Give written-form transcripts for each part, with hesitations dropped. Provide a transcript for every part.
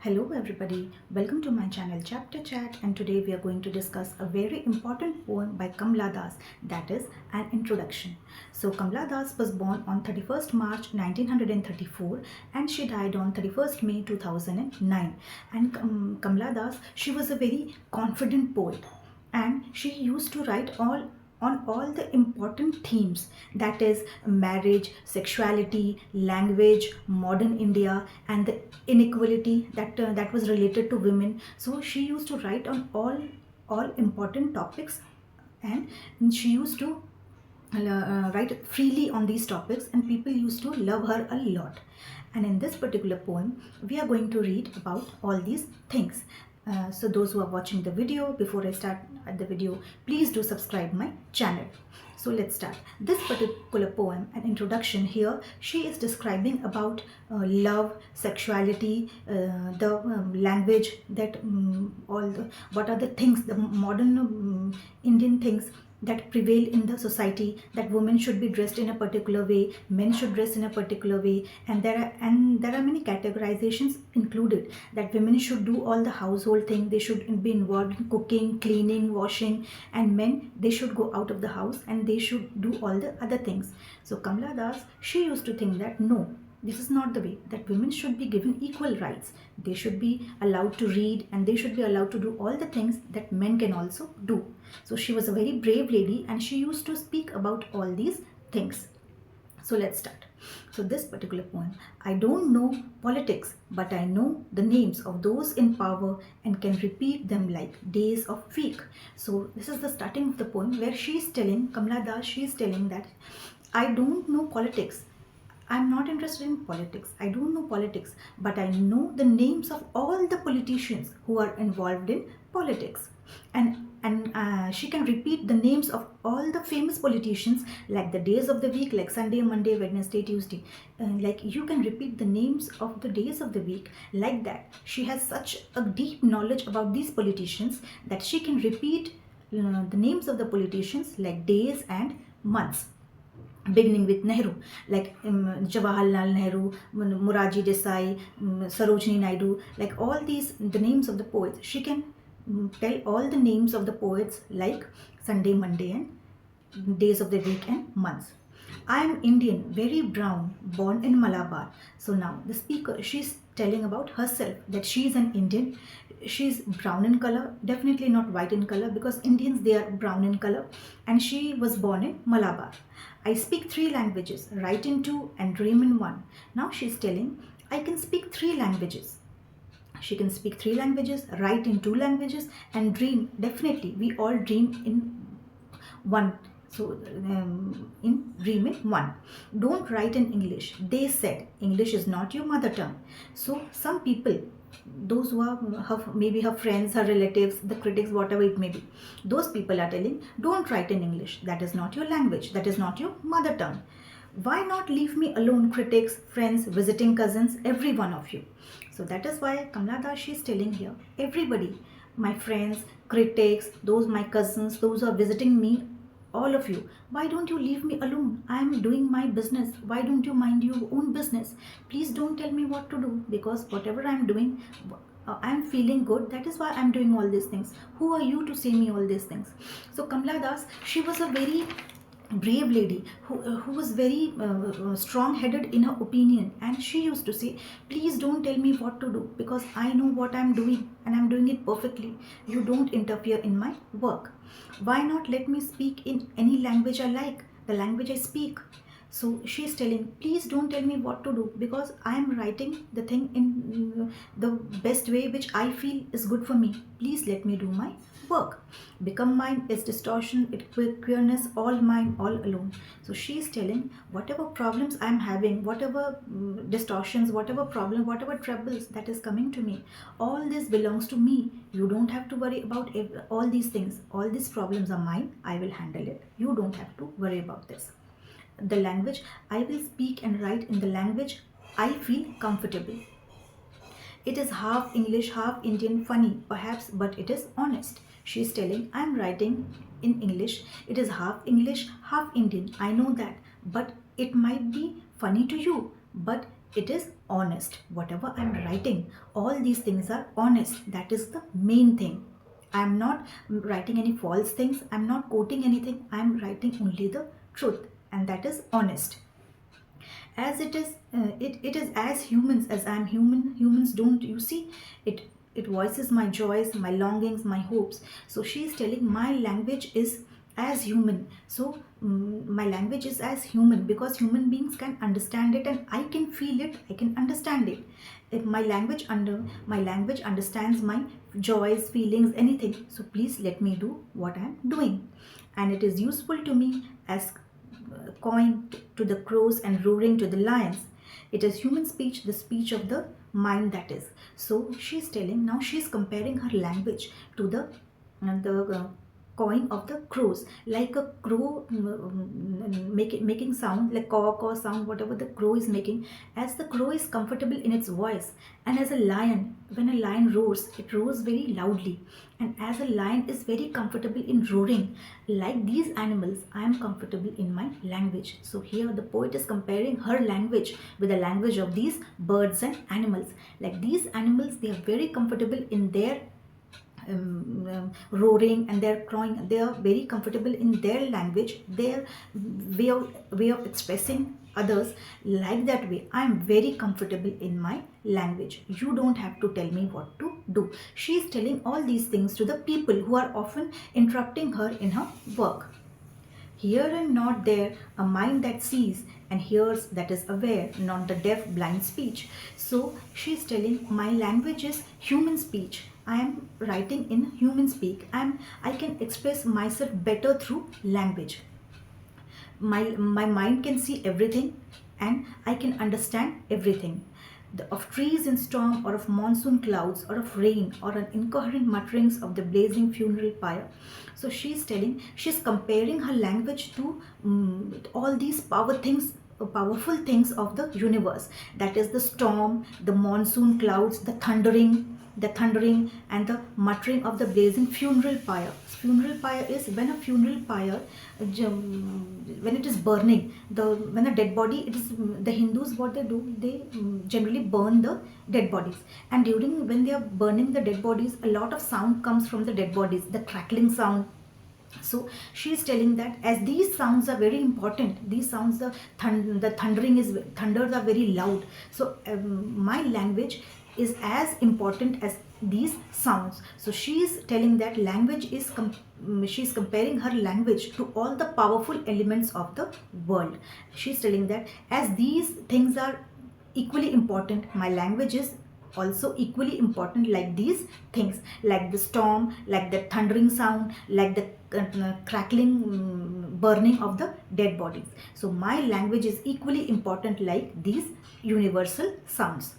Hello everybody, welcome to my channel Chapter Chat, and today we are going to discuss a very important poem by Kamala Das, that is an introduction. So Kamala Das was born on 31st March 1934 and she died on 31st May 2009. And Kamala Das, she was a very confident poet and she used to write on all the important themes, that is marriage, sexuality, language, modern India, and the inequality that was related to women. So she used to write on all important topics, and she used to write freely on these topics, and people used to love her a lot. And in this particular poem we are going to read about all these things. So those who are watching the video, before I start the video, please do subscribe my channel. So let's start this particular poem. An introduction. Here she is describing about love, sexuality, the language, that all the, what are the things, the modern Indian things that prevail in the society, that women should be dressed in a particular way, men should dress in a particular way, and there are many categorizations included, that women should do all the household thing, they should be involved in cooking, cleaning, washing, and men, they should go out of the house and they should do all the other things. So Kamala Das, she used to think that no, this is not the way, that women should be given equal rights, they should be allowed to read, and they should be allowed to do all the things that men can also do. So she was a very brave lady and she used to speak about all these things. So let's start. So this particular poem: I don't know politics, but I know the names of those in power and can repeat them like days of week. So this is the starting of the poem, where she is telling, Kamala Das, she is telling that I don't know politics, I'm not interested in politics, I don't know politics, but I know the names of all the politicians who are involved in politics. And she can repeat the names of all the famous politicians, like the days of the week, like Sunday, Monday, Wednesday, Tuesday. Like you can repeat the names of the days of the week like that. She has such a deep knowledge about these politicians that she can repeat the names of the politicians like days and months, beginning with Nehru, like Jawaharlal Nehru, Morarji Desai, Sarojini Naidu, like all these, the names of the poets. She can tell all the names of the poets like Sunday, Monday, and days of the week and months. I am Indian, very brown, born in Malabar. So now the speaker, she's telling about herself, that she is an Indian. She's brown in color, definitely not white in color, because Indians, they are brown in color, and she was born in Malabar. I speak three languages, write in two and dream in one. Now she's telling, I can speak three languages. She can speak three languages, write in two languages, and dream. Definitely, we all dream in one. So in dream in one. Don't write in English. They said English is not your mother tongue. So some people, those who are maybe her friends, her relatives, the critics, whatever it may be, those people are telling, don't write in English, that is not your language, that is not your mother tongue. Why not leave me alone, critics, friends, visiting cousins, every one of you? So that is why Kamala Das, she is telling here, everybody, my friends, critics, those my cousins, those who are visiting me, all of you, why don't you leave me alone? I am doing my business. Why don't you mind your own business? Please don't tell me what to do, because whatever I am doing, I am feeling good, that is why I am doing all these things. Who are you to say me all these things? So Kamala Das, she was a very brave lady who was very strong-headed in her opinion, and she used to say, please don't tell me what to do, because I know what I'm doing and I'm doing it perfectly. You don't interfere in my work. Why not let me speak in any language I like, the language I speak? So she is telling, please don't tell me what to do, because I am writing the thing in the best way which I feel is good for me. Please let me do my work. Become mine is distortion, it queerness, all mine, all alone. So she is telling, whatever problems I am having, whatever distortions, whatever problem, whatever troubles that is coming to me, all this belongs to me. You don't have to worry about all these things. All these problems are mine. I will handle it. You don't have to worry about this. The language I will speak and write in the language I feel comfortable. It is half English, half Indian, funny perhaps, but it is honest. She is telling, I am writing in English. It is half English, half Indian. I know that, but it might be funny to you, but it is honest. Whatever I'm writing, all these things are honest. That is the main thing. I'm not writing any false things, I'm not quoting anything, I'm writing only the truth, and that is honest. As it is, it is as humans, as I'm human. Humans don't, you see, it voices my joys, my longings, my hopes. So she is telling my language is as human. So my language is as human because human beings can understand it, and I can feel it, I can understand it. If my language understands my joys, feelings, anything. So please let me do what I'm doing, and it is useful to me as cawing to the crows and roaring to the lions. It is human speech, the speech of the mind, that is. So she's telling, now she's comparing her language to the cawing of the crows, like a crow making sound, like caw caw sound, whatever the crow is making, as the crow is comfortable in its voice. And as a lion, when a lion roars, it roars very loudly, and as a lion is very comfortable in roaring, like these animals, I am comfortable in my language. So here the poet is comparing her language with the language of these birds and animals. Like these animals, they are very comfortable in their roaring and their crowing. They are very comfortable in their language, their way of expressing others. Like that way, I am very comfortable in my language. You don't have to tell me what to do. She is telling all these things to the people who are often interrupting her in her work. Here and not there, a mind that sees and hears, that is aware, not the deaf blind speech. So she is telling, my language is human speech. I am writing in human speak. I can express myself better through language. My mind can see everything, and I can understand everything. Of trees in storm, or of monsoon clouds, or of rain, or an incoherent mutterings of the blazing funeral pyre. So she's comparing her language to all these powerful things of the universe. That is the storm, the monsoon clouds, the thundering and the muttering of the blazing funeral pyre. Funeral pyre is when a funeral pyre, when it is burning, when a dead body, it is the Hindus, what they do, they generally burn the dead bodies, and during when they are burning the dead bodies, a lot of sound comes from the dead bodies, the crackling sound. So she is telling that as these sounds are very important, these sounds, the thunders are very loud. So my language is as important as these sounds. So she is telling that she is comparing her language to all the powerful elements of the world. She is telling that as these things are equally important, my language is also equally important, like these things, like the storm, like the thundering sound, like the crackling, burning of the dead bodies. So my language is equally important like these universal sounds.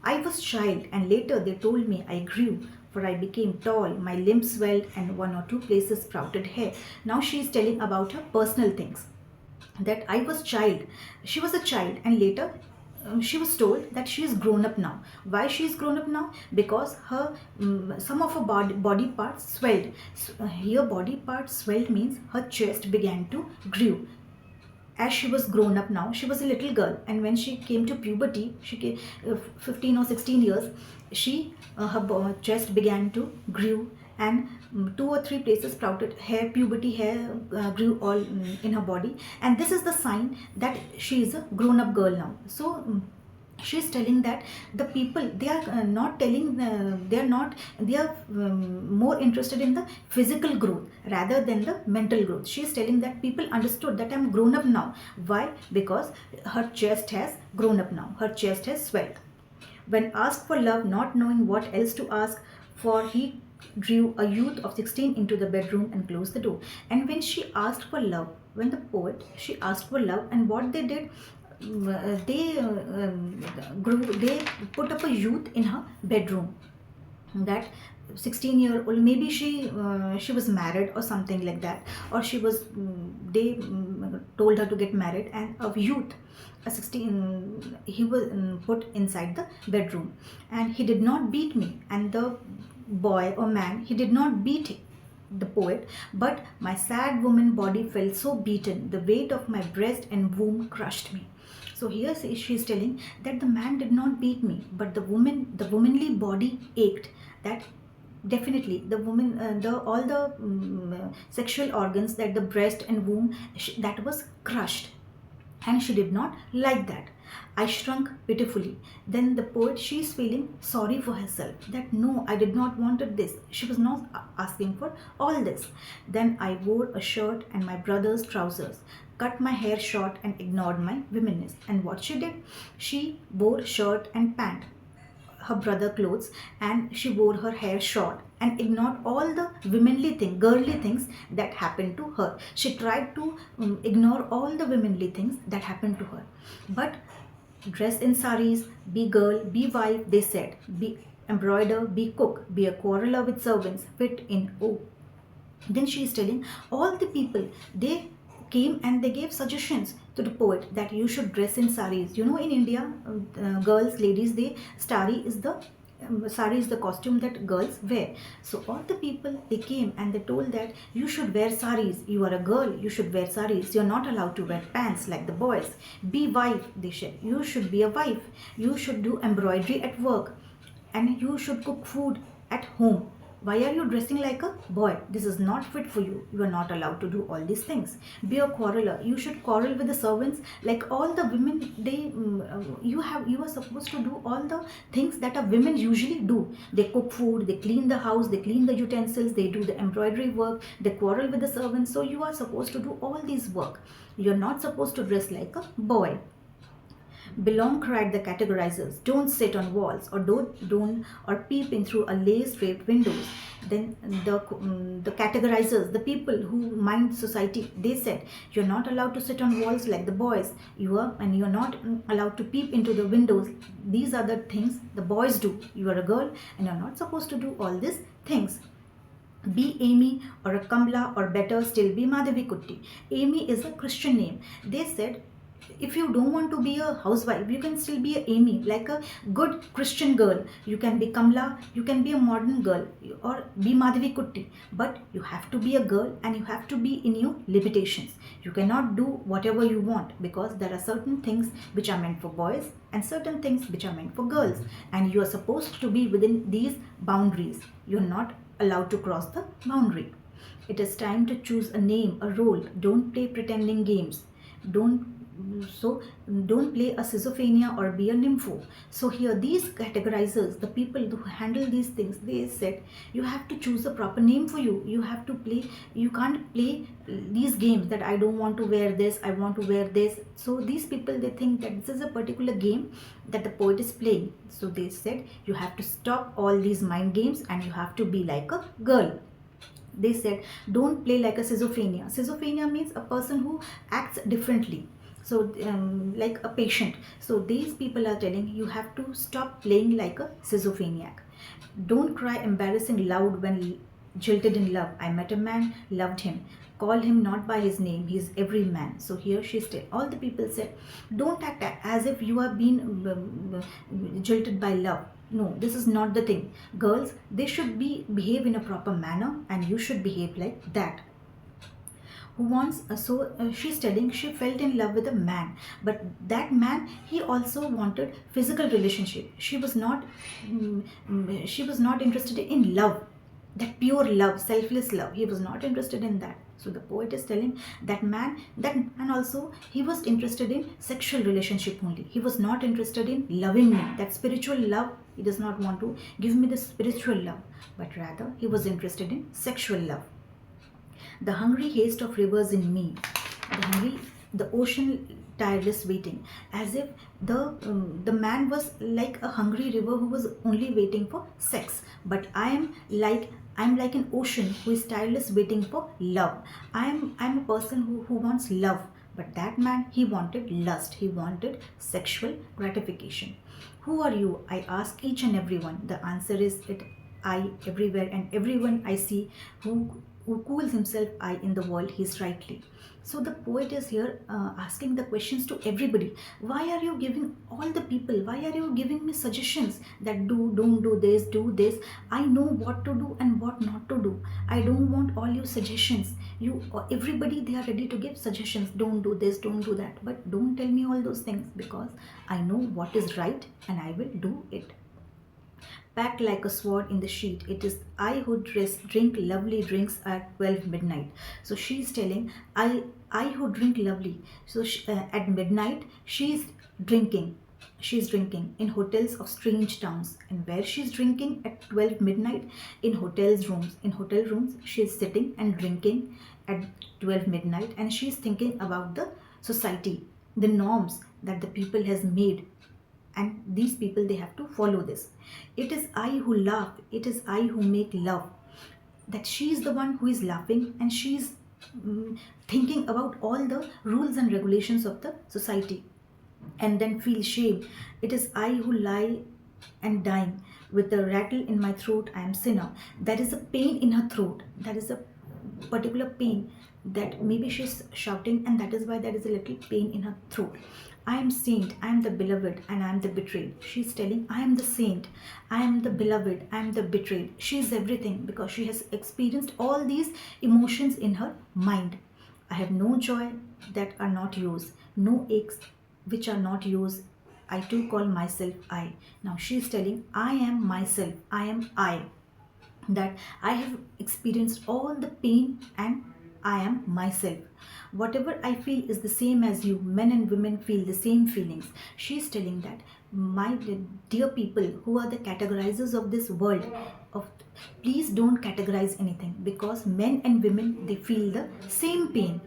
I was child, and later they told me I grew, for I became tall, my limbs swelled, and one or two places sprouted hair. Now she is telling about her personal things. That I was child, she was a child, and later she was told that she is grown up now. Why she is grown up now? Because her some of her body parts swelled. Here body parts swelled means her chest began to grow. As she was grown up now, she was a little girl, and when she came to puberty, she came 15 or 16 years, her chest began to grow, and two or three places sprouted hair, puberty hair grew all in her body, and this is the sign that she is a grown up girl now. So she is telling that the people, they are not telling, they are more interested in the physical growth rather than the mental growth. She is telling that people understood that I am grown up now. Why? Because her chest has grown up now, her chest has swelled. When asked for love, not knowing what else to ask for, he drew a youth of 16 into the bedroom and closed the door. And when she asked for love, when the poet, she asked for love, and what they did, they they put up a youth in her bedroom. That 16-year-old, maybe she was married or something like that, or she was they told her to get married, and a youth, a 16, he was put inside the bedroom, and he did not beat me, and the boy or man, he did not beat the poet, but my sad woman body felt so beaten, the weight of my breast and womb crushed me. So here she's telling that the man did not beat me, but the womanly body ached. That definitely the woman, the all the sexual organs, that the breast and womb, that was crushed, and she did not like that. I shrunk pitifully. Then the poet, she is feeling sorry for herself, that no, I did not wanted this. She was not asking for all this. Then I wore a shirt and my brother's trousers, cut my hair short and ignored my womenness. And what she did? She wore shirt and pant, her brother clothes, and she wore her hair short and ignored all the womanly thing, girly things that happened to her. She tried to ignore all the womanly things that happened to her. But dress in saris, be girl, be wife, they said, be embroider, be cook, be a quarreler with servants, fit in. Oh, then she is telling all the people, they came and they gave suggestions to the poet that you should dress in saris. You know, in India, girls, ladies, they sari is the costume that girls wear. So all the people, they came and they told that you should wear saris. You are a girl, you should wear saris. You're not allowed to wear pants like the boys. Be wife, they said. You should be a wife. You should do embroidery at work, and you should cook food at home. Why are you dressing like a boy? This is not fit for you. You are not allowed to do all these things. Be a quarreler. You should quarrel with the servants like all the women. You are supposed to do all the things that a women usually do. They cook food, they clean the house, they clean the utensils, they do the embroidery work, they quarrel with the servants. So you are supposed to do all these work. You are not supposed to dress like a boy. Belong, cried the categorizers. Don't sit on walls, or don't or peep in through a lace-draped windows. Then the categorizers, the people who mind society, they said, you're not allowed to sit on walls like the boys. You're not allowed to peep into the windows. These are the things the boys do. You are a girl and you're not supposed to do all these things. Be Amy or a Kamla, or better still, be Madhavi Kutti. Amy is a Christian name. They said, if you don't want to be a housewife, you can still be a Amy, like a good Christian girl. You can be Kamla, you can be a modern girl, or be Madhavi Kutti. But you have to be a girl and you have to be in your limitations. You cannot do whatever you want, because there are certain things which are meant for boys and certain things which are meant for girls. And you are supposed to be within these boundaries. You are not allowed to cross the boundary. It is time to choose a name, a role. Don't play pretending games. Don't play a schizophrenia or be a nympho. So here these categorizers, the people who handle these things, they said you have to choose a proper name for you. You have to play, you can't play these games that I don't want to wear this, I want to wear this. So these people, they think that this is a particular game that the poet is playing. So they said you have to stop all these mind games and you have to be like a girl. They said don't play like a schizophrenia. Schizophrenia means a person who acts differently. So like a patient. So these people are telling you have to stop playing like a schizophrenic. Don't cry embarrassing loud when jilted in love. I met a man, loved him. Call him not by his name, he is every man. So here she said, all the people said, don't act as if you have been jilted by love. No, this is not the thing. Girls, they should behave in a proper manner, and you should behave like that. Who wants, she's telling she felt in love with a man, but that man, he also wanted physical relationship. She was not interested in love, that pure love, selfless love. He was not interested in that. So the poet is telling that man also, he was interested in sexual relationship only. He was not interested in loving me, that spiritual love. He does not want to give me the spiritual love, but rather he was interested in sexual love. The hungry haste of rivers in me, the ocean tireless waiting, as if the man was like a hungry river who was only waiting for sex. But I'm like an ocean who is tireless waiting for love. I'm a person who wants love. But that man, he wanted lust, he wanted sexual gratification. Who are you? I ask each and everyone. The answer is it, I, everywhere and everyone I see who who calls himself I in the world, he's rightly. So the poet is here asking the questions to everybody. Why are you giving all the people? Why are you giving me suggestions that don't do this, do this? I know what to do and what not to do. I don't want all your suggestions. You everybody, they are ready to give suggestions. Don't do this, don't do that. But don't tell me all those things, because I know what is right and I will do it. Packed like a sword in the sheet, it is I who drink lovely drinks at 12 midnight. So she's telling, I who drink lovely. So at midnight, drinking. She's drinking in hotels of strange towns. And where she's drinking at 12 midnight? In hotels rooms. In hotel rooms, she's sitting and drinking at 12 midnight, and she's thinking about the society, the norms that the people has made, and these people, they have to follow this. It is I who laugh, it is I who make love. That she is the one who is laughing, and she's thinking about all the rules and regulations of the society, and then feel shame. It is I who lie and dying with a rattle in my throat, I am sinner. There is a pain in her throat, there is a particular pain, that maybe she's shouting, and that is why there is a little pain in her throat. I am saint, I am the beloved, and I am the betrayed. She's telling, I am the saint, I am the beloved, I am the betrayed. She is everything, because she has experienced all these emotions in her mind. I have no joy that are not yours, no aches which are not yours. I too call myself I. Now she's telling, I am myself, I am I. That I have experienced all the pain and I am myself. Whatever I feel is the same as you. Men and women feel the same feelings. She is telling that, my dear people who are the categorizers of this world, of please don't categorize anything, because men and women, they feel the same pain.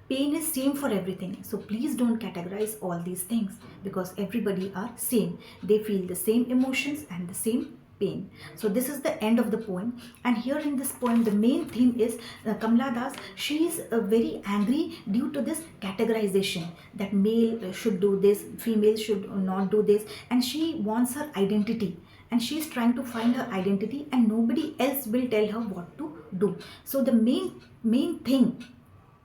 Pain is same for everything. So please don't categorize all these things, because everybody are same. They feel the same emotions and the same pain. So this is the end of the poem. And here in this poem, the main theme is Kamala Das, she is very angry due to this categorization, that male should do this, female should not do this, and she wants her identity, and she is trying to find her identity, and nobody else will tell her what to do. So the main thing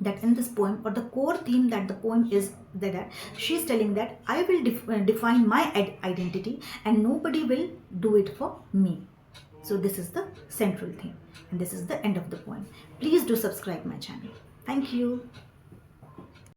that in this poem, or the core theme that the poem is, that she is telling that I will define my identity, and nobody will do it for me. So this is the central theme, and this is the end of the poem. Please do subscribe my channel. Thank you.